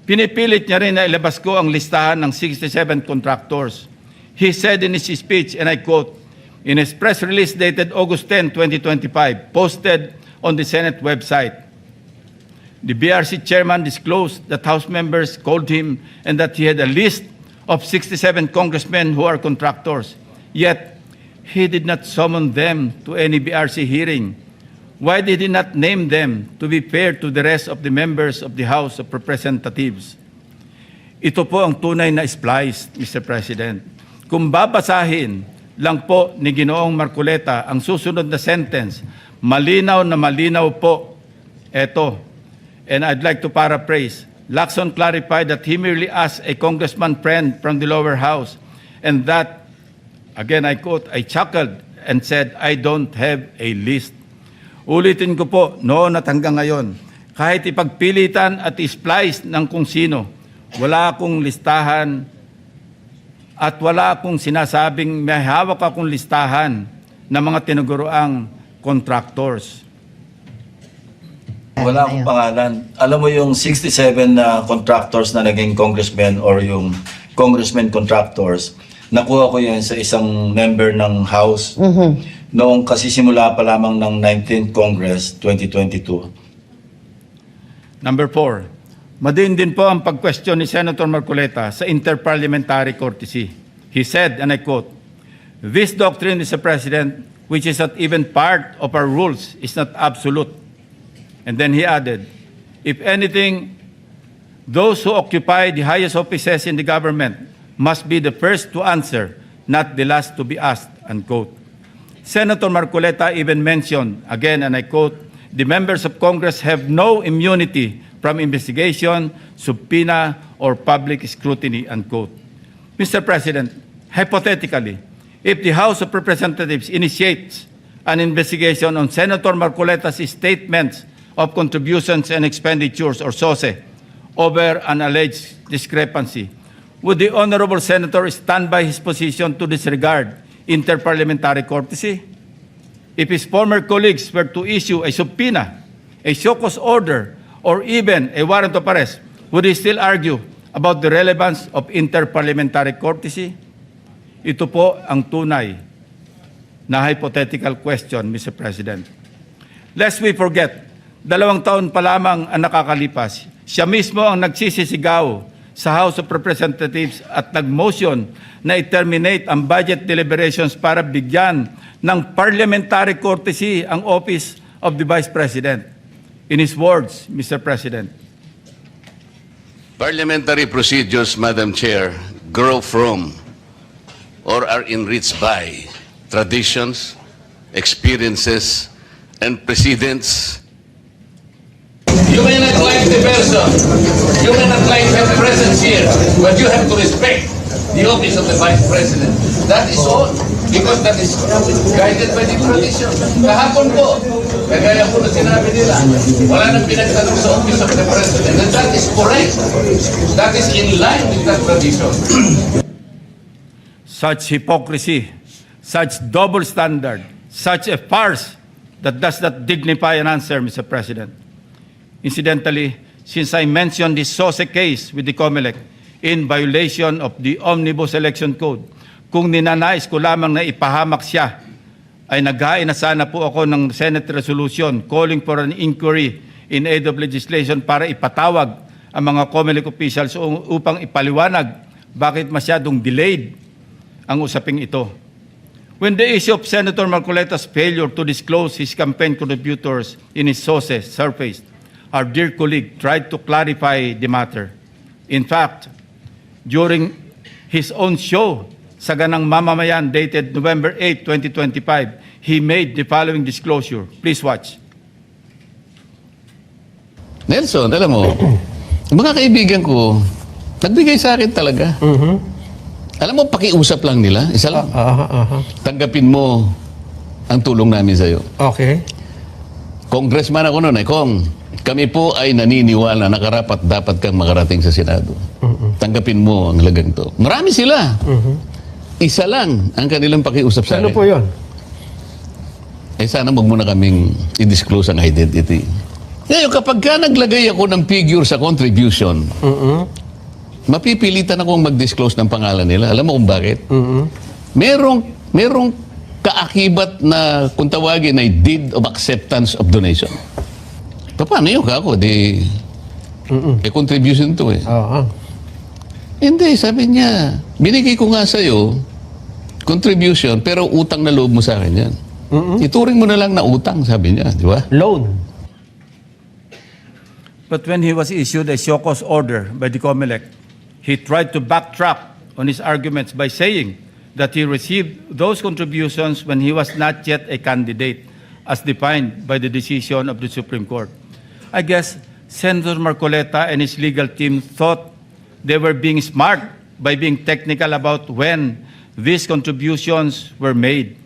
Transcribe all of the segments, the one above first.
Pinipilit niya rin na ilabas ko ang listahan ng 67 contractors. He said in his speech, and I quote, in his press release dated August 10, 2025, posted on the Senate website, the BRC chairman disclosed that House members called him and that he had a list of 67 congressmen who are contractors. Yet, he did not summon them to any BRC hearing. Why did he not name them to be fair to the rest of the members of the House of Representatives? Ito po ang tunay na splice, Mr. President. Kung babasahin lang po ni Ginoong Marcoleta ang susunod na sentence, malinaw na malinaw po ito. And I'd like to paraphrase. Lacson clarified that he merely asked a congressman friend from the lower house and that, again I quote, I chuckled and said, I don't have a list. Ulitin ko po, noon at hanggang ngayon, kahit ipagpilitan at isplice ng kung sino, wala akong listahan at wala akong sinasabing may hawak akong listahan ng mga tinuguroang contractors. Wala akong pangalan. Alam mo yung 67 na contractors na naging congressmen or yung congressmen contractors, nakuha ko yan sa isang member ng House noong kasisimula pa lamang ng 19th Congress 2022. Number 4, madiin din po ang pag-question ni Senator Marcoleta sa interparliamentary courtesy. He said, and I quote, "This doctrine, Mr. President, which is not even part of our rules, is not absolute." And then he added, "If anything, those who occupy the highest offices in the government must be the first to answer, not the last to be asked," unquote. Senator Marcoleta even mentioned, again, and I quote, "The members of Congress have no immunity from investigation, subpoena, or public scrutiny," unquote. Mr. President, hypothetically, if the House of Representatives initiates an investigation on Senator Marcoleta's statements of contributions and expenditures, or SOSE, over an alleged discrepancy, would the Honorable Senator stand by his position to disregard interparliamentary courtesy? If his former colleagues were to issue a subpoena, a show cause order, or even a warrant of arrest, would he still argue about the relevance of interparliamentary courtesy? Ito po ang tunay na hypothetical question, Mr. President. Lest we forget, 2 taon pa lamang ang nakakalipas, siya mismo ang nagsisisigaw sa House of Representatives at nag-motion na i-terminate ang budget deliberations para bigyan ng parliamentary courtesy ang Office of the Vice President. In his words, Mr. President, "Parliamentary procedures, Madam Chair, grow from or are enriched by traditions, experiences, and precedents." You may not like the person, you may not like her presence here, but you have to respect the office of the Vice President. That is all, because that is guided by the tradition. Kahapon po, kagaya po na sinabi nila, wala nang pinagtanong sa office of the President, and that is correct. That is in line with that tradition. such hypocrisy, such double standard, such a farce that does not dignify an answer, Mr. President. Incidentally, since I mentioned this SOSE case with the COMELEC in violation of the Omnibus Election Code, kung ninanais ko lamang na ipahamak siya, ay naghain na sana po ako ng Senate resolution calling for an inquiry in aid of legislation para ipatawag ang mga COMELEC officials upang ipaliwanag bakit masyadong delayed ang usaping ito. When the issue of Senator Marcoleta's failure to disclose his campaign contributors in his SOSE surfaced, our dear colleague tried to clarify the matter. In fact, during his own show, Saganang Mamamayan, dated November 8, 2025, he made the following disclosure. Please watch. Nelson, alam mo, mga kaibigan ko, nagbigay sa akin talaga. Alam mo, pakiusap lang nila, isa lang. Tanggapin mo ang tulong namin sa'yo. Okay. Congressman ako noon, Kong, kami po ay naniniwala na karapat dapat kang makarating sa Senado. Tanggapin mo ang lagang to. Marami sila. Isa lang ang kanilang pakiusap sa akin. Ano po yun? Eh sana wag mo na kaming i-disclose ang identity. Ngayon, kapag ka naglagay ako ng figure sa contribution, mapipilitan akong mag-disclose ng pangalan nila. Alam mo kung bakit? Merong kaakibat na kung tawagin ay deed of acceptance of donation. Paano yun kako? Contribution to eh. Oo. Hindi, sabi niya, binigay ko nga sa'yo contribution, pero utang na loob mo sa akin yan. Ituring mo na lang na utang, sabi niya, di ba? Loan. But when he was issued a show cause order by the COMELEC, he tried to backtrack on his arguments by saying that he received those contributions when he was not yet a candidate, as defined by the decision of the Supreme Court. I guess Senator Marcoleta and his legal team thought they were being smart by being technical about when these contributions were made.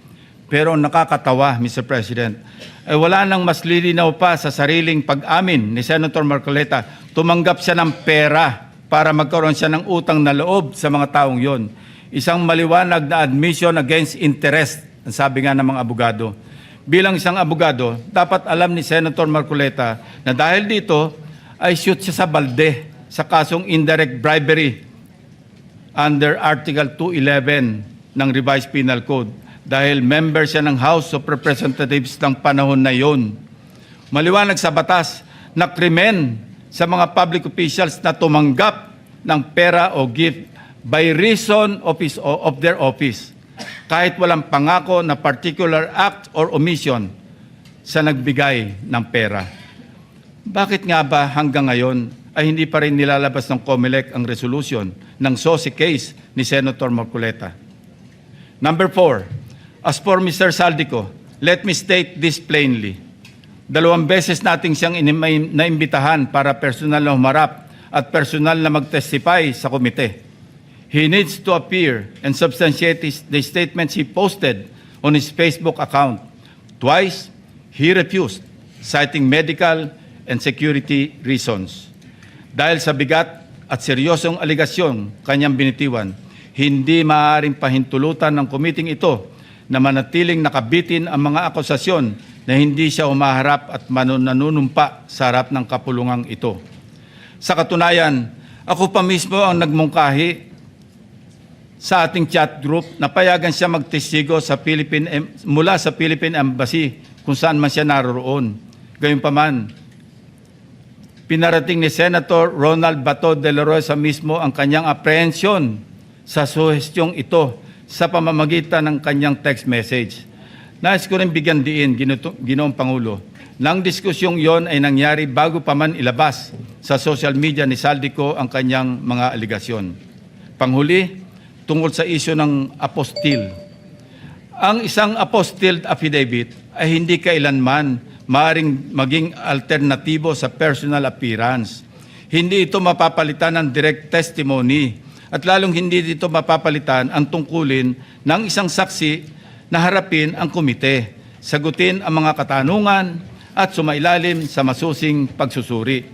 Pero nakakatawa, Mr. President, ay wala nang mas lilinaw pa sa sariling pag-amin ni Senator Marcoleta. Tumanggap siya ng pera para magkaroon siya ng utang na loob sa mga taong yon. Isang maliwanag na admission against interest, ang sabi nga ng mga abogado. Bilang isang abogado, dapat alam ni Senator Marcoleta na dahil dito ay shoot siya sa balde sa kasong indirect bribery under Article 211 ng Revised Penal Code dahil member siya ng House of Representatives ng panahon na yon. Maliwanag sa batas na krimen sa mga public officials na tumanggap ng pera o gift by reason of their office, kahit walang pangako na particular act or omission sa nagbigay ng pera. Bakit nga ba hanggang ngayon ay hindi pa rin nilalabas ng COMELEC ang resolution ng SOSI case ni Senator Marcoleta? Number 4, as for Mr. Saldico, let me state this plainly. 2 beses nating siyang naimbitahan para personal na humarap at personal na mag-testify sa komite. He needs to appear and substantiate the statements he posted on his Facebook account. Twice, he refused, citing medical and security reasons. Dahil sa bigat at seryosong aligasyon kanyang binitiwan, hindi maaaring pahintulutan ng komiting ito na manatiling nakabitin ang mga akusasyon na hindi siya humaharap at nanunumpa sa harap ng kapulungang ito. Sa katunayan, ako pa mismo ang nagmungkahi sa ating chat group na payagan siya magtestigo sa mula sa Philippine Embassy kung saan man siya naroroon. Gayunpaman, pinarating ni Senator Ronald Bato de la Rosa mismo ang kanyang apprehension sa suhestyong ito sa pamamagitan ng kanyang text message. Nais ko rin bigyan diin, Ginoong Pangulo, nang diskusyong yon ay nangyari bago pa man ilabas sa social media ni Saldico ang kanyang mga aligasyon. Panghuli, tungkol sa isyu ng apostille. Ang isang apostille affidavit ay hindi kailanman maaaring maging alternatibo sa personal appearance. Hindi ito mapapalitan ng direct testimony at lalong hindi dito mapapalitan ang tungkulin ng isang saksi na harapin ang komite, sagutin ang mga katanungan at sumailalim sa masusing pagsusuri.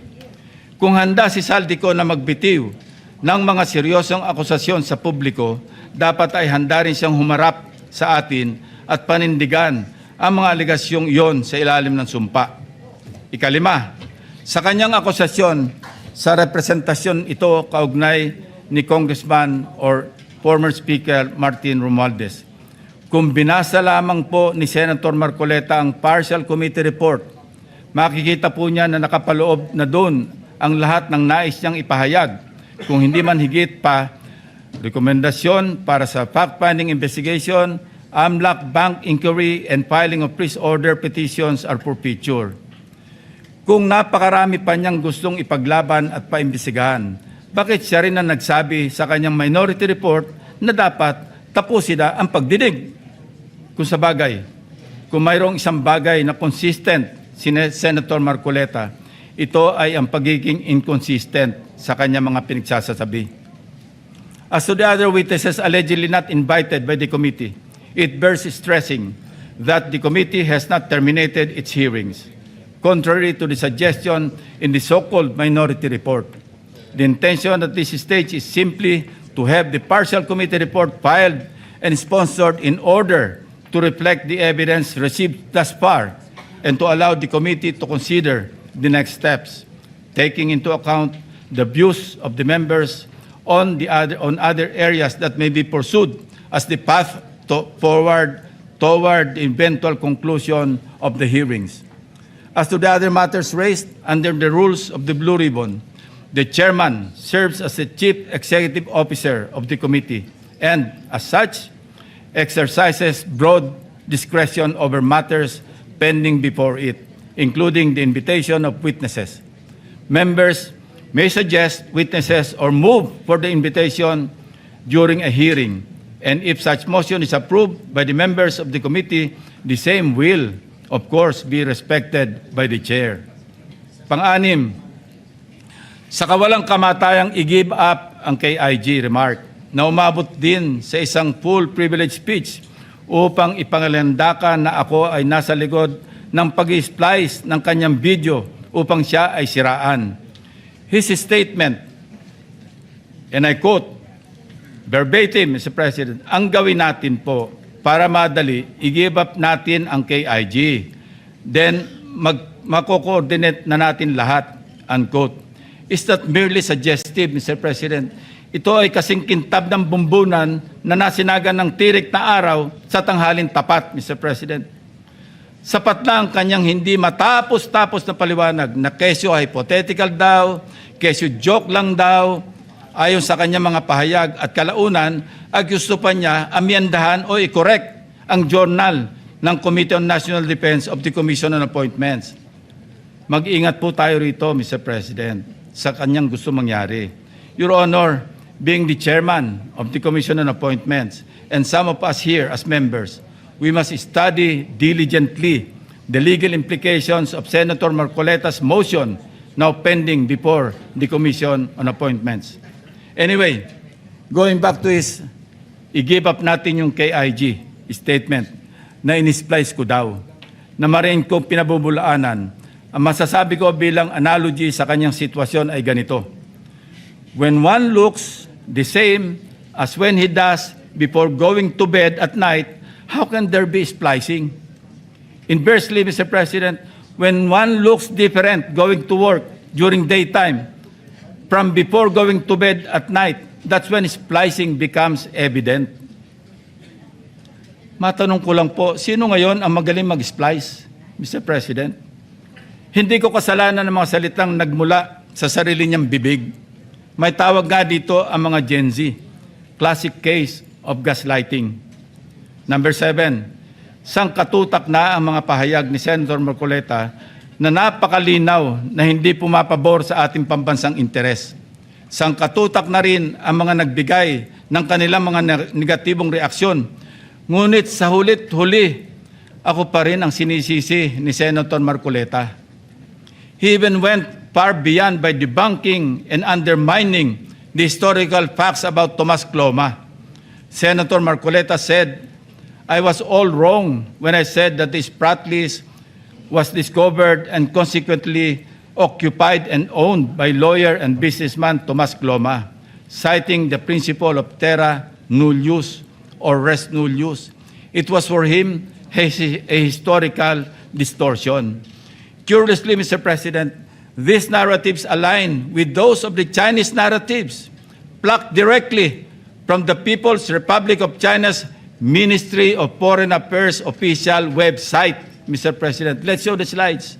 Kung handa si Saldico na magbitiw ng mga seryosong akusasyon sa publiko, dapat ay handa rin siyang humarap sa atin at panindigan ang mga aligasyong iyon sa ilalim ng sumpa. Ikalima, sa kanyang akusasyon sa representasyon ito kaugnay ni Congressman or former Speaker Martin Romualdez. Kung binasa lamang po ni Senator Marcoleta ang partial committee report, makikita po niya na nakapaloob na doon ang lahat ng nais niyang ipahayag. Kung hindi man higit pa, rekomendasyon para sa fact-finding investigation, AMLAC bank inquiry, and filing of freeze order petitions are for future. Kung napakarami pa niyang gustong ipaglaban at paimbestigahan, bakit siya rin ang nagsabi sa kanyang minority report na dapat tapusin na ang pagdinig? Kung sa bagay, kung mayroong isang bagay na consistent si Senator Marcoleta, ito ay ang pagiging inconsistent sa kanyang mga pinagsasasabi. As to the other witnesses allegedly not invited by the committee, it bears stressing that the committee has not terminated its hearings, contrary to the suggestion in the so-called minority report. The intention at this stage is simply to have the partial committee report filed and sponsored in order to reflect the evidence received thus far and to allow the committee to consider the next steps, taking into account the views of the members on other areas that may be pursued as the path forward toward the eventual conclusion of the hearings. As to the other matters raised under the rules of the Blue Ribbon, the chairman serves as the chief executive officer of the committee and, as such, exercises broad discretion over matters pending before it, including the invitation of witnesses. Members may suggest witnesses or move for the invitation during a hearing, and if such motion is approved by the members of the committee, the same will, of course, be respected by the chair. Pang-anim, sa kawalang kamatayang i-give up ang KIG remark na umabot din sa isang full privilege speech upang ipangalandakan na ako ay nasa likod ng pag-splice ng kanyang video upang siya ay siraan. His statement, and I quote, verbatim, Mr. President, ang gawin natin po para madali, i-give up natin ang KIG. Then, mako-coordinate na natin lahat, unquote. Is that merely suggestive, Mr. President? Ito ay kasing kintab ng bumbunan na nasinagan ng tirik na araw sa tanghalin tapat, Mr. President. Sapat na ang kanyang hindi matapos-tapos na paliwanag na kesyo hypothetical daw, kesyo joke lang daw, ayon sa kanyang mga pahayag at kalaunan, ay gusto pa niya amyendahan o i-correct ang journal ng Committee on National Defense of the Commission on Appointments. Mag-ingat po tayo rito, Mr. President, sa kanyang gusto mangyari. Your Honor, being the chairman of the Commission on Appointments and some of us here as members, we must study diligently the legal implications of Senator Marcoleta's motion now pending before the Commission on Appointments. Anyway, going back to his i-give up natin yung KIG statement na in-splice ko daw, na marin kong pinabubulaanan, ang masasabi ko bilang analogy sa kanyang sitwasyon ay ganito. When one looks the same as when he does before going to bed at night, how can there be splicing? Inversely, Mr. President, when one looks different going to work during daytime from before going to bed at night, that's when splicing becomes evident. Matanong ko lang po, sino ngayon ang magaling mag-splice, Mr. President? Hindi ko kasalanan ng mga salitang nagmula sa sarili niyang bibig. May tawag nga dito ang mga Gen Z, classic case of gaslighting. Number 7, sangkatutak na ang mga pahayag ni Senator Marcoleta na napakalinaw na hindi pumapabor sa ating pambansang interes. Sangkatutak na rin ang mga nagbigay ng kanilang mga negatibong reaksyon. Ngunit sa hulit-huli, ako pa rin ang sinisisi ni Senator Marcoleta. He even went far beyond by debunking and undermining the historical facts about Tomas Cloma. Senator Marcoleta said, I was all wrong when I said that this frat list was discovered and consequently occupied and owned by lawyer and businessman Tomas Cloma, citing the principle of terra nullius or res nullius. It was for him a historical distortion. Curiously, Mr. President, these narratives align with those of the Chinese narratives, plucked directly from the People's Republic of China's Ministry of Foreign Affairs official website, Mr. President. Let's show the slides.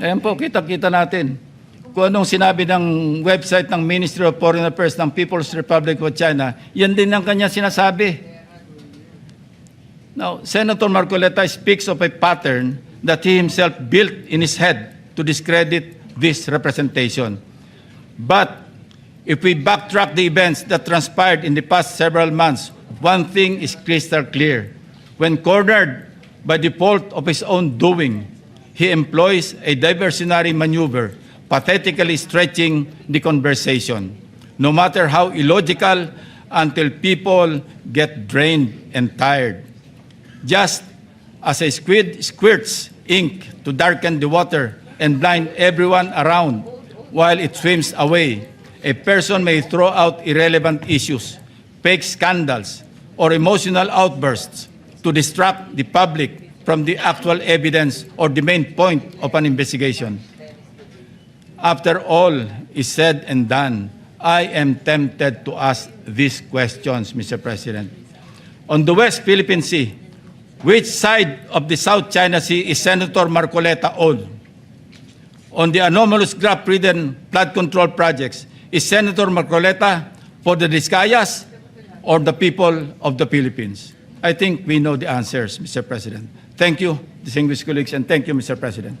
Ayan po, kita-kita natin kung anong sinabi ng website ng Ministry of Foreign Affairs ng People's Republic of China. Yan din ang kanya sinasabi. Now, Senator Marcoleta speaks of a pattern that he himself built in his head to discredit this representation. But if we backtrack the events that transpired in the past several months, one thing is crystal clear. When cornered by the fault of his own doing, he employs a diversionary maneuver, pathetically stretching the conversation, no matter how illogical, until people get drained and tired. Just as a squid squirts ink to darken the water and blind everyone around while it swims away, a person may throw out irrelevant issues, fake scandals, or emotional outbursts to distract the public from the actual evidence or the main point of an investigation. After all is said and done, I am tempted to ask these questions, Mr. President. On the West Philippine Sea, which side of the South China Sea is Senator Marcoleta on? On the anomalous graft-ridden flood control projects, is Senator Marcoleta for the Discayas or the people of the Philippines? I think we know the answers, Mr. President. Thank you, distinguished colleagues, and thank you, Mr. President.